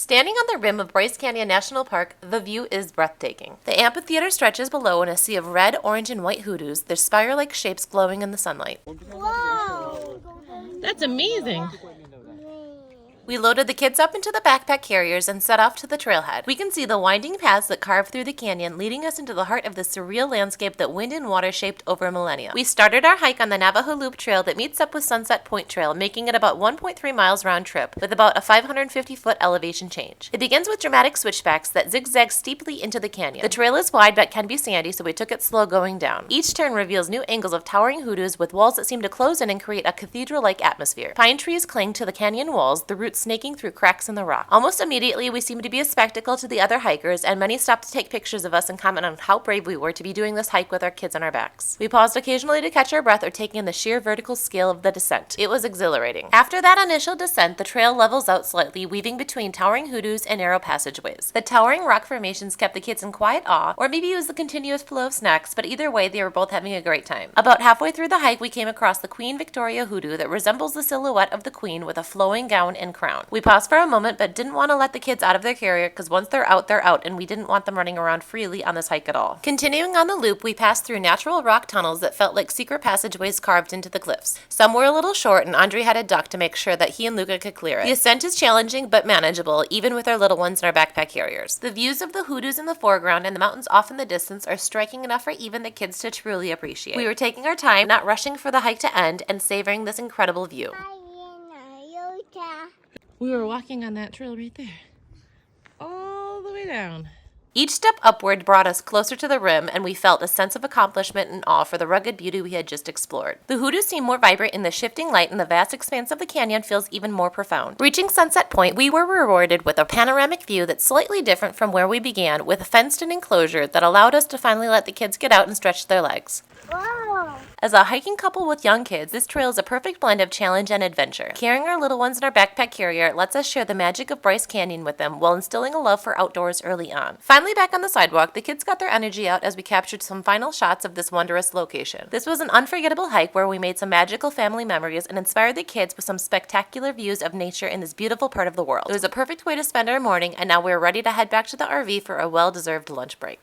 Standing on the rim of Bryce Canyon National Park, the view is breathtaking. The amphitheater stretches below in a sea of red, orange, and white hoodoos, their spire-like shapes glowing in the sunlight. Whoa! That's amazing. We loaded the kids up into the backpack carriers and set off to the trailhead. We can see the winding paths that carve through the canyon, leading us into the heart of the surreal landscape that wind and water shaped over millennia. We started our hike on the Navajo Loop Trail that meets up with Sunset Point Trail, making it about 1.3 miles round trip, with about a 550-foot elevation change. It begins with dramatic switchbacks that zigzag steeply into the canyon. The trail is wide but can be sandy, so we took it slow going down. Each turn reveals new angles of towering hoodoos with walls that seem to close in and create a cathedral-like atmosphere. Pine trees cling to the canyon walls, the roots snaking through cracks in the rock. Almost immediately, we seemed to be a spectacle to the other hikers, and many stopped to take pictures of us and comment on how brave we were to be doing this hike with our kids on our backs. We paused occasionally to catch our breath or take in the sheer vertical scale of the descent. It was exhilarating. After that initial descent, the trail levels out slightly, weaving between towering hoodoos and narrow passageways. The towering rock formations kept the kids in quiet awe, or maybe it was the continuous flow of snacks, but either way, they were both having a great time. About halfway through the hike, we came across the Queen Victoria hoodoo that resembles the silhouette of the queen with a flowing gown and crown. We paused for a moment, but didn't want to let the kids out of their carrier because once they're out, and we didn't want them running around freely on this hike at all. Continuing on the loop, we passed through natural rock tunnels that felt like secret passageways carved into the cliffs. Some were a little short, and Andre had a duck to make sure that he and Luca could clear it. The ascent is challenging but manageable, even with our little ones in our backpack carriers. The views of the hoodoos in the foreground and the mountains off in the distance are striking enough for even the kids to truly appreciate. We were taking our time, not rushing for the hike to end, and savoring this incredible view. We were walking on that trail right there. All the way down. Each step upward brought us closer to the rim, and we felt a sense of accomplishment and awe for the rugged beauty we had just explored. The hoodoos seem more vibrant in the shifting light, and the vast expanse of the canyon feels even more profound. Reaching Sunset Point, we were rewarded with a panoramic view that's slightly different from where we began, with a fenced-in enclosure that allowed us to finally let the kids get out and stretch their legs. Whoa! As a hiking couple with young kids, this trail is a perfect blend of challenge and adventure. Carrying our little ones in our backpack carrier lets us share the magic of Bryce Canyon with them while instilling a love for outdoors early on. Finally back on the sidewalk, the kids got their energy out as we captured some final shots of this wondrous location. This was an unforgettable hike where we made some magical family memories and inspired the kids with some spectacular views of nature in this beautiful part of the world. It was a perfect way to spend our morning, and now we're ready to head back to the RV for a well-deserved lunch break.